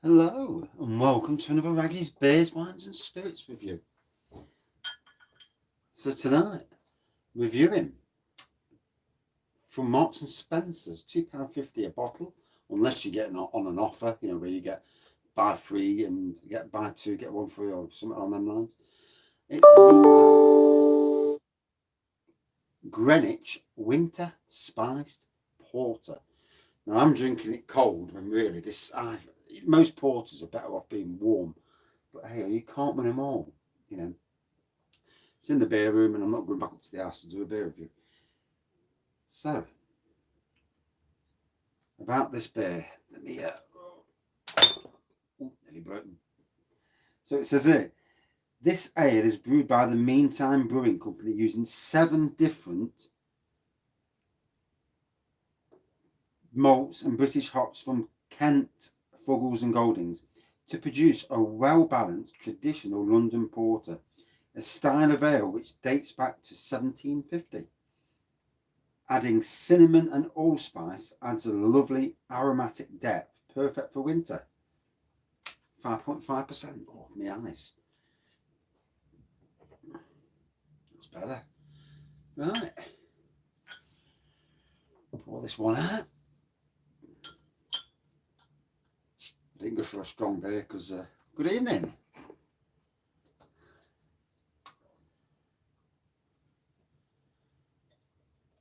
Hello and welcome to another Raggy's Beers, Wines and Spirits review. So tonight, reviewing from Marks and Spencer's, £2.50 a bottle, unless you're getting on an offer, where you get buy three and get buy two, get one free or something on them lines. It's Meantime Greenwich Winter Spiced Porter. Now I'm drinking it cold when really most porters are better off being warm. But hey, you can't win them all, It's in the beer room and I'm not going back up to the house to do a beer review. So, about this beer, let me, nearly broken. So it says here, this ale is brewed by the Meantime Brewing Company using 7 different malts and British hops from Kent, Fuggles and Goldings to produce a well-balanced traditional London porter, a style of ale which dates back to 1750. Adding cinnamon and allspice adds a lovely aromatic depth, perfect for winter. 5.5%. Oh, my eyes. That's better. Right. Pour this one out. I didn't go for a strong beer because, good evening.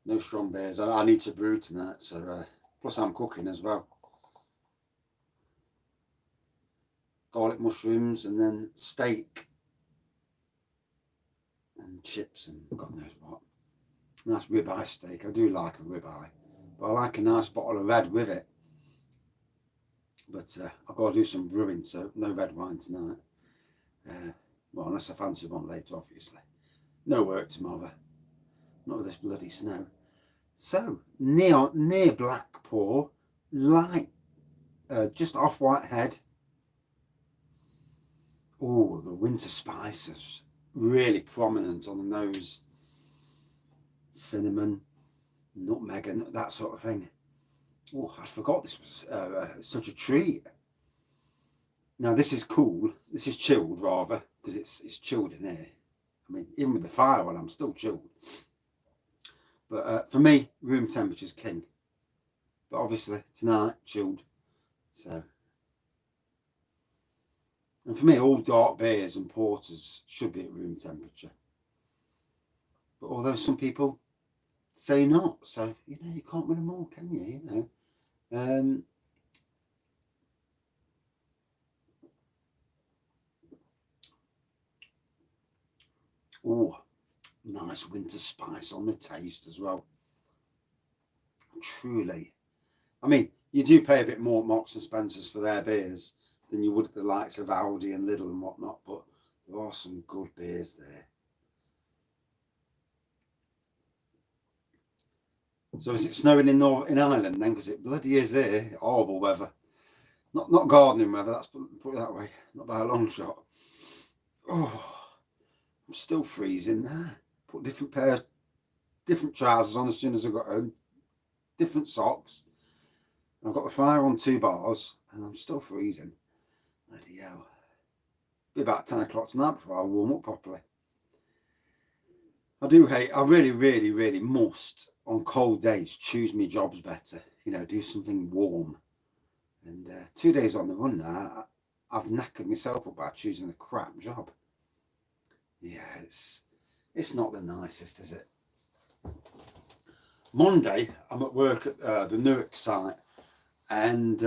No strong beers. I need to brew tonight, so plus I'm cooking as well. Garlic mushrooms and then steak and chips and God knows what. Nice ribeye steak. I do like a ribeye, but I like a nice bottle of red with it. But I've got to do some brewing, so no red wine tonight. Well, unless I fancy one later, obviously. No work tomorrow. Not with this bloody snow. So, near black pour, light, just off-white head. Oh, the winter spices, really prominent on the nose. Cinnamon, nutmeg, and that sort of thing. Oh, I forgot this was such a treat. Now, this is cool. This is chilled, rather, because it's chilled in here. I mean, even with the fire on, I'm still chilled. But for me, room temperature's king. But obviously, tonight, chilled. So, and for me, all dark beers and porters should be at room temperature. But although some people say not, so, you can't win them all, can you, Oh, nice winter spice on the taste as well. Truly. I mean, you do pay a bit more at Marks and Spencer's for their beers than you would at the likes of Aldi and Lidl and whatnot, but there are some good beers there. So is it snowing in Ireland then? Because it bloody is here. Horrible weather. Not gardening weather, that's put it that way. Not by a long shot. Oh, I'm still freezing there. Put different trousers on as soon as I got home. Different socks. I've got the fire on 2 bars and I'm still freezing. Bloody hell. Be about 10 o'clock tonight before I warm up properly. I really, really, really must, on cold days, choose my jobs better. Do something warm. And 2 days on the run now, I've knackered myself up by choosing a crap job. Yeah, it's not the nicest, is it? Monday, I'm at work at the Newark site, and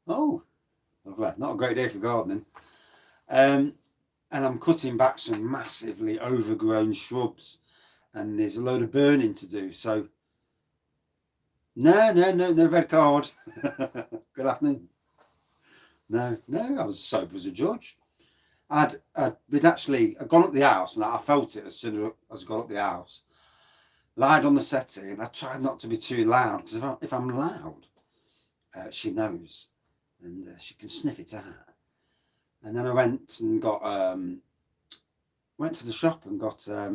lovely. Not a great day for gardening. And I'm cutting back some massively overgrown shrubs, and there's a load of burning to do. So, no red card. Good afternoon. No, I was sober as a judge. We'd actually gone up the house, and I felt it as soon as I got up the house. Lied on the settee, and I tried not to be too loud, because if I'm loud, she knows, and she can sniff it out. And then I went and went to the shop and got a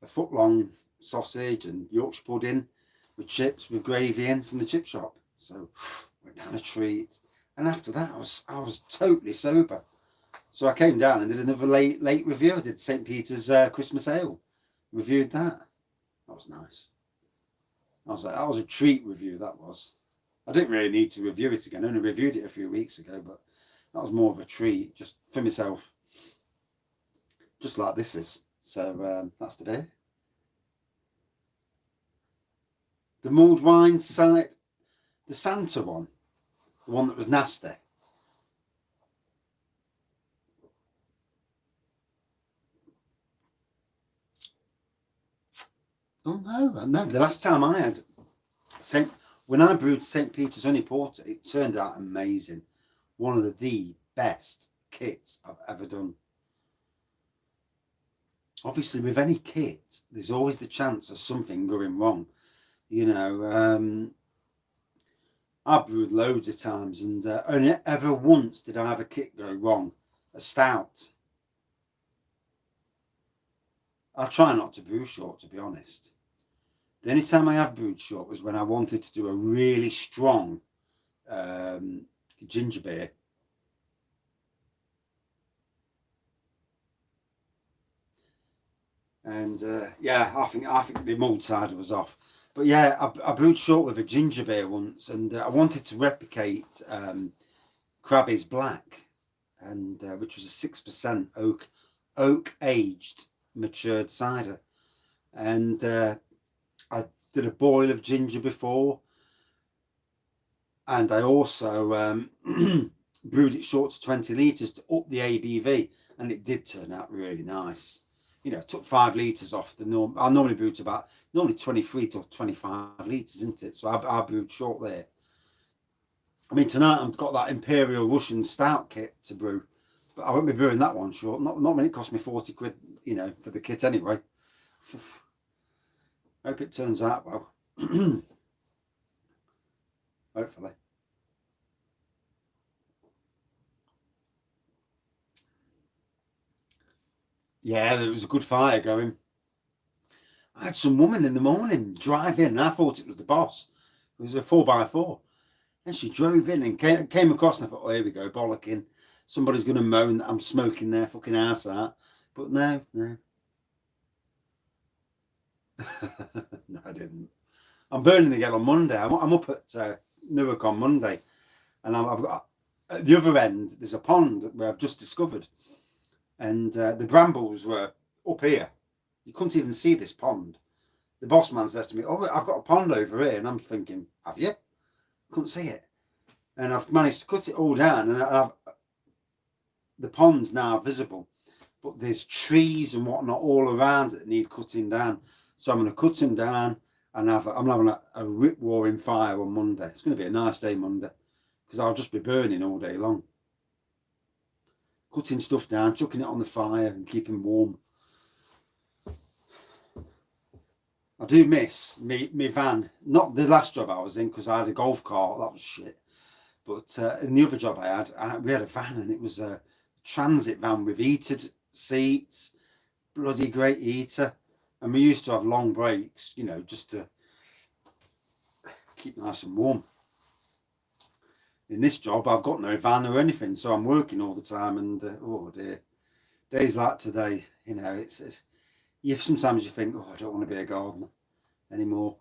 1-foot long sausage and Yorkshire pudding with chips with gravy in from the chip shop. So went down a treat, and after that I was totally sober. So I came down and did another late review. I did St. Peter's Christmas Ale, reviewed that. That was nice. I was like, that was a treat review. That was. I didn't really need to review it again. I only reviewed it a few weeks ago, but that was more of a treat just for myself, just like this is. So that's the beer. The mulled wine side, the Santa one, the one that was nasty. Oh no! The last time I had when I brewed St. Peter's Honey Porter, it turned out amazing. One of the best kits I've ever done. Obviously, with any kit, there's always the chance of something going wrong. You know, I've brewed loads of times, and only ever once did I have a kit go wrong. A stout. I try not to brew short, to be honest. The only time I have brewed short was when I wanted to do a really strong ginger beer. And yeah, I think the malt side was off. But yeah, I brewed short with a ginger beer once, and I wanted to replicate Krabby's Black, and which was a 6% oak aged matured cider, and I did a boil of ginger before, and I also brewed it short to 20 litres to up the ABV, and it did turn out really nice. You know, took 5 litres off the norm. I normally brew to about 23 to 25 litres, isn't it? So I brewed short there. I mean, tonight I've got that Imperial Russian Stout kit to brew, but I won't be brewing that one short. Not when it cost me 40 quid, you know, for the kit anyway. Hope it turns out well. Hopefully. Yeah, there was a good fire going. I had some woman in the morning drive in, and I thought it was the boss. It was a 4x4. And she drove in and came across, and I thought, oh, here we go, bollocking. Somebody's going to moan that I'm smoking their fucking ass out. But no. No, I didn't. I'm burning again on Monday. I'm up at Newark on Monday, and I've got at the other end. There's a pond where I've just discovered, and the brambles were up here. You couldn't even see this pond. The boss man says to me, "Oh, I've got a pond over here," and I'm thinking, "Have you?" Couldn't see it, and I've managed to cut it all down, and the pond's now visible, but there's trees and whatnot all around it that need cutting down. So I'm going to cut them down, and I'm having a rip-roaring fire on Monday. It's going to be a nice day Monday, because I'll just be burning all day long. Cutting stuff down, chucking it on the fire and keeping warm. I do miss me van. Not the last job I was in, because I had a golf cart. That was shit. But in the other job I had, we had a van, and it was a transit van with heated seats, bloody great heater. And we used to have long breaks, you know, just to keep nice and warm. In this job, I've got no van or anything, so I'm working all the time, and oh dear, days like today, you know, it's sometimes you think, oh, I don't want to be a gardener anymore,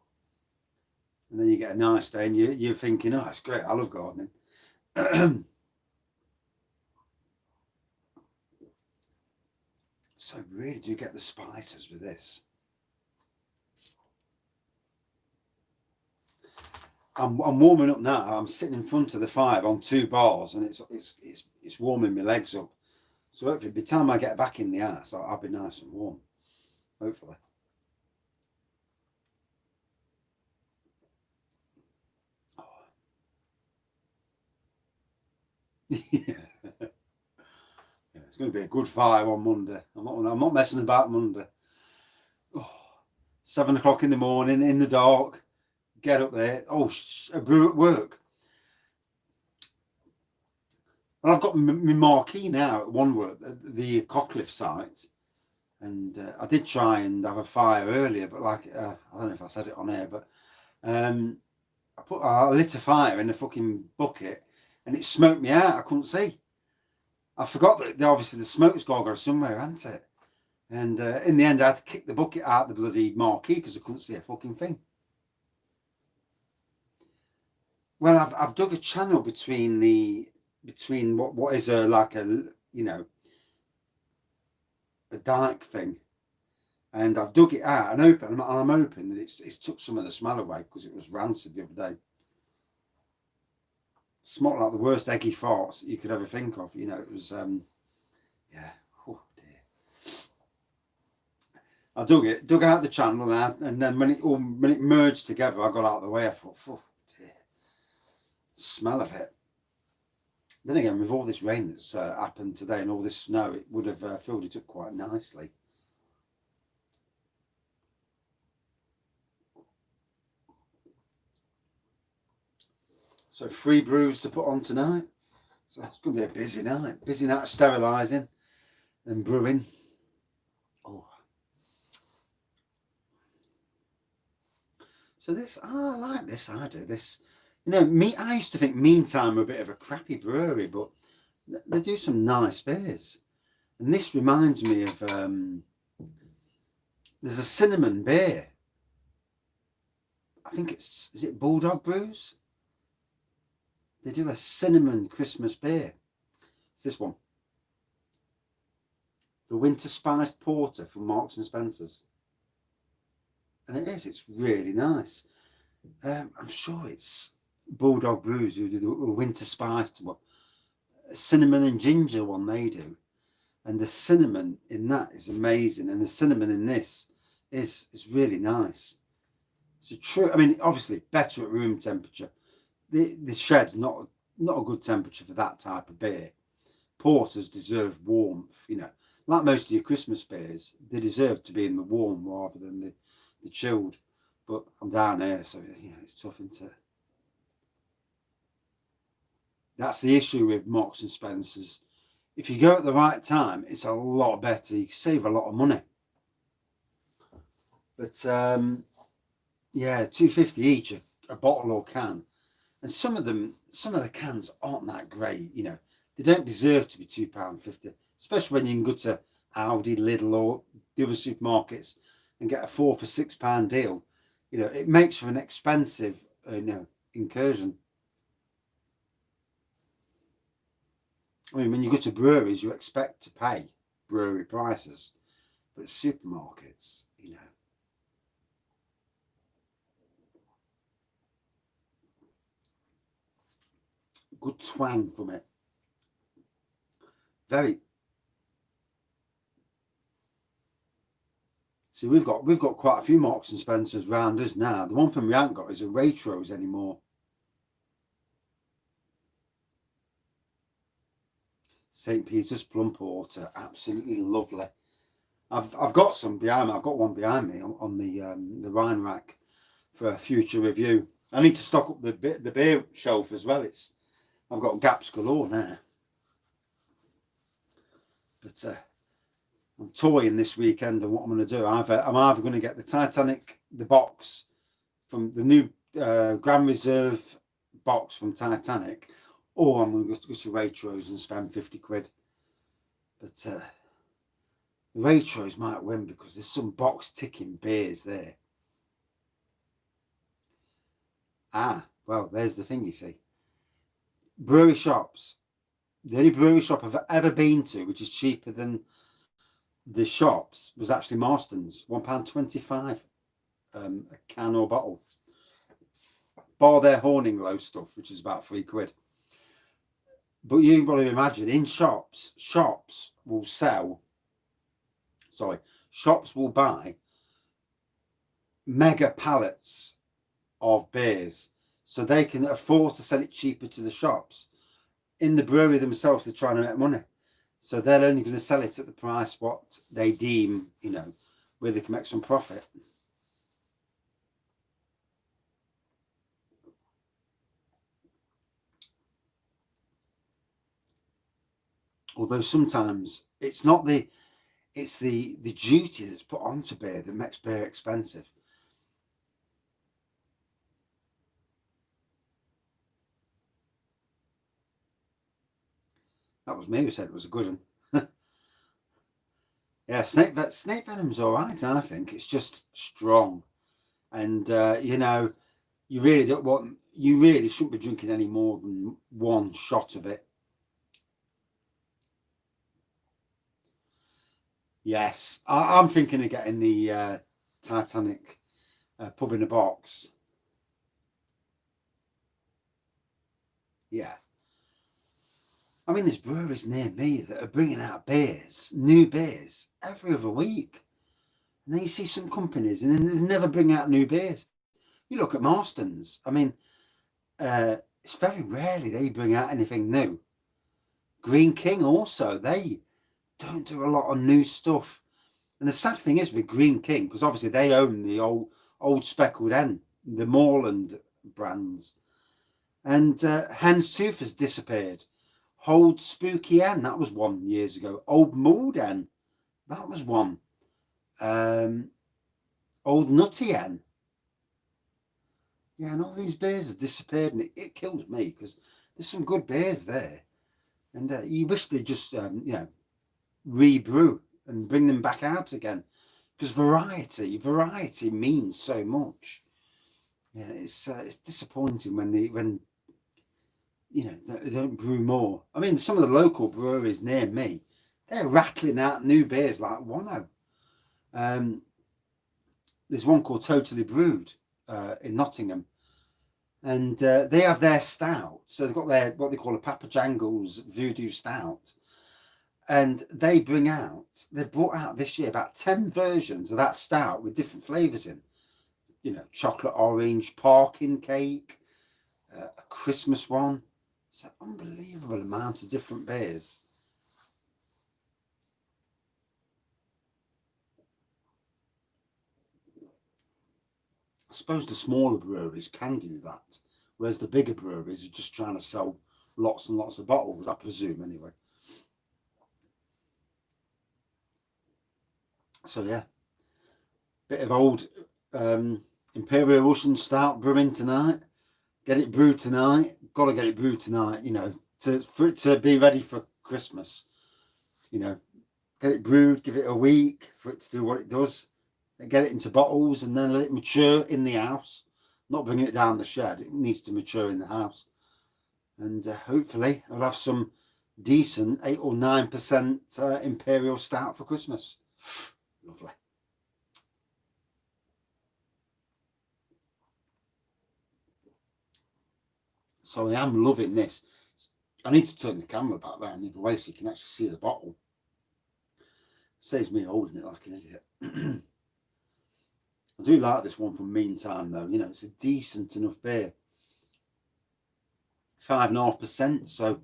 and then you get a nice day, and you're thinking, oh, it's great, I love gardening. So really do get the spices with this. I'm warming up now. I'm sitting in front of the fire on 2 bars, and it's warming my legs up. So hopefully, by the time I get back in the house, I'll be nice and warm. Hopefully. Oh. Yeah. It's going to be a good fire on Monday. I'm not messing about Monday. Oh, 7 o'clock in the morning, in the dark. Get up there. Oh, a brew at work. And I've got my marquee now at one work, the Cockcliffe site. And I did try and have a fire earlier, but like, I don't know if I said it on air, but I lit a fire in a fucking bucket, and it smoked me out. I couldn't see. I forgot that obviously the smoke's got to go somewhere, hasn't it? And in the end, I had to kick the bucket out the bloody marquee because I couldn't see a fucking thing. Well, I've dug a channel between what is like a a dike thing, and I've dug it out and I'm hoping that it's took some of the smell away because it was rancid the other day. Smelled like the worst eggy farts that you could ever think of. It was yeah. Oh dear. I dug out the channel and then when it merged together, I got out of the way. I thought, oh dear, smell of it. Then again, with all this rain that's happened today and all this snow, it would have filled it up quite nicely. So 3 brews to put on tonight. So it's going to be a busy night. Busy night sterilising and brewing. Oh. So I like this. I do this. I used to think Meantime were a bit of a crappy brewery, but they do some nice beers. And this reminds me of, there's a cinnamon beer. I think is it Bulldog Brews? They do a cinnamon Christmas beer. It's this one. The Winter Spiced Porter from Marks and Spencer's. And it's really nice. I'm sure it's Bulldog Brews who do the Winter Spiced one. Cinnamon and ginger one they do. And the cinnamon in that is amazing. And the cinnamon in this is really nice. It's obviously better at room temperature. The shed's not a good temperature for that type of beer. Porters deserve warmth, like most of your Christmas beers. They deserve to be in the warm rather than the chilled. But I'm down here, so it's tough, isn't it? That's the issue with Marks and Spencer's. If you go at the right time, it's a lot better. You can save a lot of money. But yeah, $2.50 each a bottle or can. And some of the cans aren't that great, They don't deserve to be £2.50, especially when you can go to Aldi, Lidl or the other supermarkets and get a 4 for £6 deal. It makes for an expensive, incursion. When you go to breweries, you expect to pay brewery prices, but supermarkets, good twang from it. Very. See, we've got quite a few Marks and Spencers round us now. The one thing we haven't got is a Waitrose anymore. St. Peter's Plum Porter, absolutely lovely. I've got some behind me. I've got one behind me on the wine rack for a future review. I need to stock up the beer shelf as well. I've got gaps galore now. But I'm toying this weekend on what I'm going to do. I'm either going to get the Titanic, the box from the new Grand Reserve box from Titanic, or I'm going to go to Waitrose and spend 50 quid. But Waitrose might win because there's some box ticking beers there. Well, there's the thing, you see. Brewery shops. The only brewery shop I've ever been to, which is cheaper than the shops, was actually Marston's. £1.25 a can or bottle. Bar their Horning Low stuff, which is about £3. But you've got to imagine, in shops will buy mega pallets of beers so they can afford to sell it cheaper to the shops. In the brewery themselves, they're trying to make money. So they're only going to sell it at the price what they deem, where they can make some profit. Although sometimes it's the duty that's put onto beer that makes beer expensive. That was me who said it was a good one. Yeah, snake venom's all right, I think. It's just strong. And, you really shouldn't be drinking any more than one shot of it. Yes, I'm thinking of getting the Titanic pub in a box. Yeah. I mean, there's breweries near me that are bringing out new beers, every other week. And then you see some companies and then they never bring out new beers. You look at Marston's. I mean, it's very rarely they bring out anything new. Green King also, they don't do a lot of new stuff. And the sad thing is with Green King, because obviously they own the old Speckled Hen, the Moorland brands. And Hen's Tooth has disappeared. Old Spooky Hen, that was one years ago. Old Mould Hen, that was one. Old Nutty Hen. Yeah, and all these beers have disappeared, and it kills me because there's some good beers there. And you wish they'd just, rebrew and bring them back out again. Because variety means so much. Yeah, it's disappointing when they don't brew more. I mean, some of the local breweries near me, they're rattling out new beers like Wano. There's one called Totally Brewed in Nottingham, and they have their stout. So they've got their what they call a Papa Jangles Voodoo Stout, and they've brought out this year about 10 versions of that stout with different flavours in. Chocolate orange, parking cake, a Christmas one. It's an unbelievable amount of different beers. I suppose the smaller breweries can do that, whereas the bigger breweries are just trying to sell lots and lots of bottles, I presume, anyway. So, yeah. Bit of old Imperial Russian Stout brewing tonight. Get it brewed tonight. Got to get it brewed tonight, for it to be ready for Christmas. Get it brewed, give it a week for it to do what it does. And get it into bottles and then let it mature in the house. Not bringing it down the shed. It needs to mature in the house. And hopefully I'll have some decent 8 or 9% Imperial Stout for Christmas. Lovely. So I am loving this. I need to turn the camera back round the other way so you can actually see the bottle. Saves me holding it like an idiot. I do like this one from Meantime though. It's a decent enough beer. 5.5%, so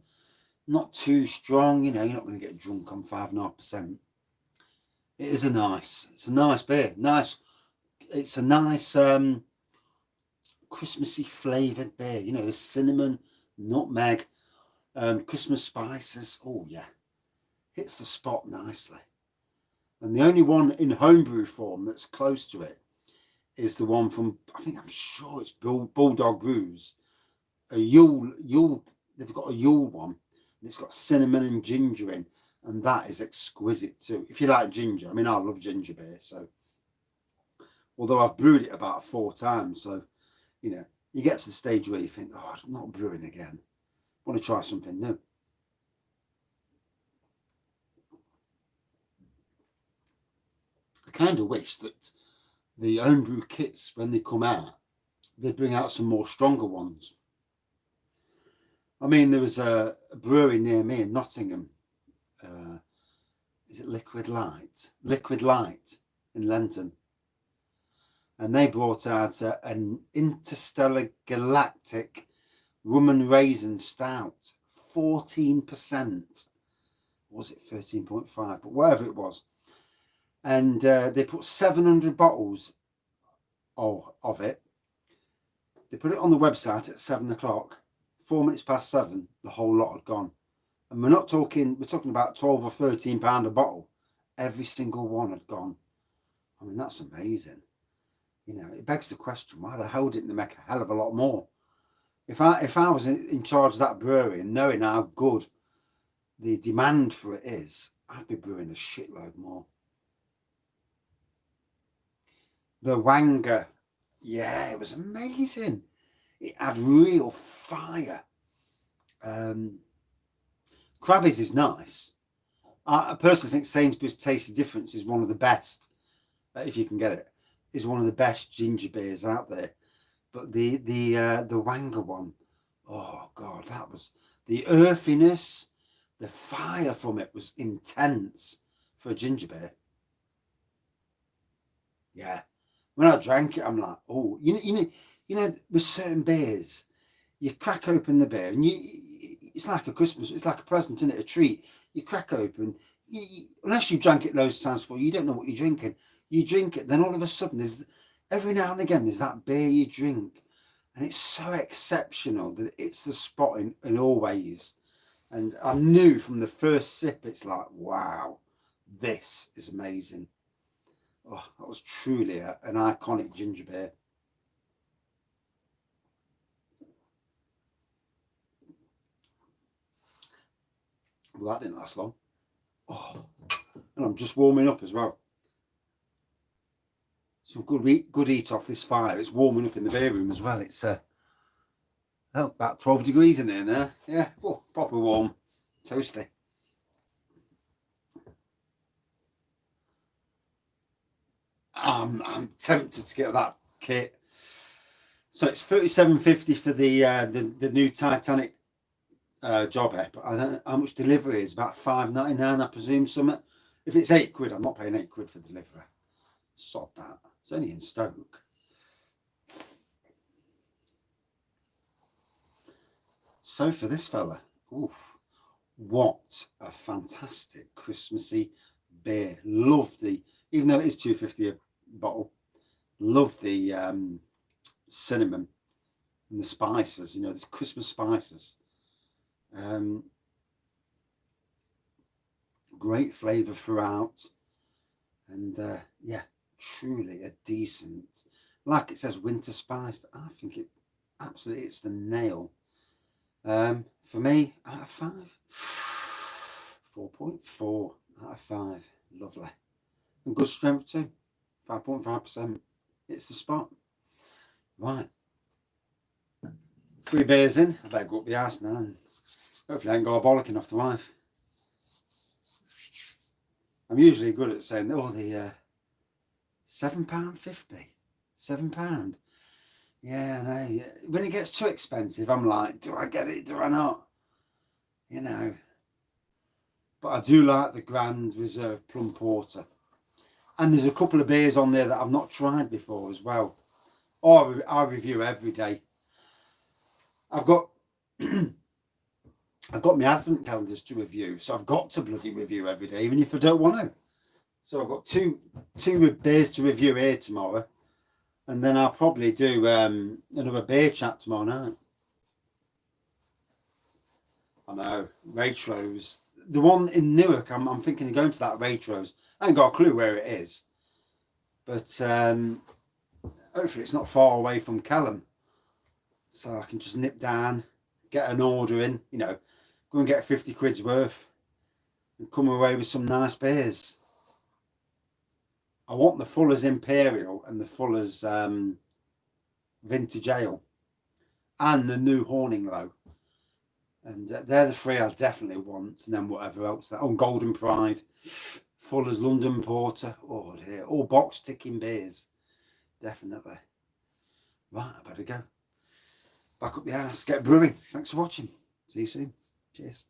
not too strong. You're not going to get drunk on 5.5%. It's a nice beer. It's a nice Christmassy flavoured beer. The cinnamon, nutmeg, Christmas spices. Oh yeah, hits the spot nicely. And the only one in homebrew form that's close to it is the one from, I'm sure it's Bulldog Brews. A Yule, they've got a Yule one, and it's got cinnamon and ginger in, and that is exquisite too. If you like ginger, I love ginger beer, so although I've brewed it about 4 times, so you get to the stage where you think, oh, I'm not brewing again. I want to try something new. I kind of wish that the homebrew kits, when they come out, they bring out some more stronger ones. There was a brewery near me in Nottingham. Is it Liquid Light? Liquid Light in Lenton. And they brought out an Interstellar Galactic Rum and Raisin Stout. 14%. Was it 13.5? But whatever it was. And they put 700 bottles of it. They put it on the website at 7 o'clock. 4 minutes past 7, the whole lot had gone. And we're talking about 12 or 13 pound a bottle. Every single one had gone. That's amazing. It begs the question, why the hell didn't they make a hell of a lot more? If I was in charge of that brewery and knowing how good the demand for it is, I'd be brewing a shitload more. The Wanger, yeah, it was amazing. It had real fire. Krabby's is nice. I personally think Sainsbury's Tasty Difference is one of the best, if you can get it. Is one of the best ginger beers out there. But the Wanger one, oh God, that was the earthiness, the fire from it was intense for a ginger beer. Yeah, when I drank it, I'm like, oh, you know, with certain beers, you crack open the beer and it's like a Christmas, it's like a present, isn't it? A treat. You crack open, unless you drank it loads of times before, you don't know what you're drinking. You drink it, then all of a sudden, every now and again, there's that beer you drink, and it's so exceptional that it's the spot in all ways. And I knew from the first sip, it's like, wow, this is amazing. Oh, that was truly an iconic ginger beer. Well, that didn't last long. Oh, and I'm just warming up as well. Some good eat off this fire. It's warming up in the beer room as well. It's about 12 degrees in there now. Yeah, oh, proper warm, toasty. I'm tempted to get that kit. So it's $37.50 for the new Titanic jobber, but I don't know how much delivery is. About $5.99, I presume. Something. If it's £8, I'm not paying £8 for delivery. Sod that. It's only in Stoke. So for this fella, oof, what a fantastic Christmassy beer. Love even though it is $2.50 a bottle, love the cinnamon and the spices, you know, the Christmas spices. Great flavour throughout. And yeah, truly a decent, like it says, winter spiced. I think it absolutely, it's the nail. For me, out of 5, 4.4 out of 5. Lovely. And good strength too, 5.5%. It's the spot. Right. 3 beers in. I better go up the arse now and hopefully I ain't got a bollocking off the wife. I'm usually good at saying, oh, the £7.50. £7. Yeah, I know. When it gets too expensive, I'm like, do I get it? Do I not? You know. But I do like the Grand Reserve Plum Porter. And there's a couple of beers on there that I've not tried before as well. Oh, I review every day. I've got my advent calendars to review, so I've got to bloody review every day, even if I don't want to. So I've got two beers to review here tomorrow, and then I'll probably do another beer chat tomorrow night. I know, Waitrose. The one in Newark, I'm thinking of going to that Waitrose. I ain't got a clue where it is, but hopefully it's not far away from Callum, so I can just nip down, get an order in, you know, go and get 50 quid's worth and come away with some nice beers. I want the Fuller's Imperial and the Fuller's Vintage Ale and the new Horning Low. And they're the 3 I definitely want. And then whatever else. Golden Pride, Fuller's London Porter. Oh dear, all box ticking beers. Definitely. Right, I better go. Back up the arse, get brewing. Thanks for watching. See you soon. Cheers.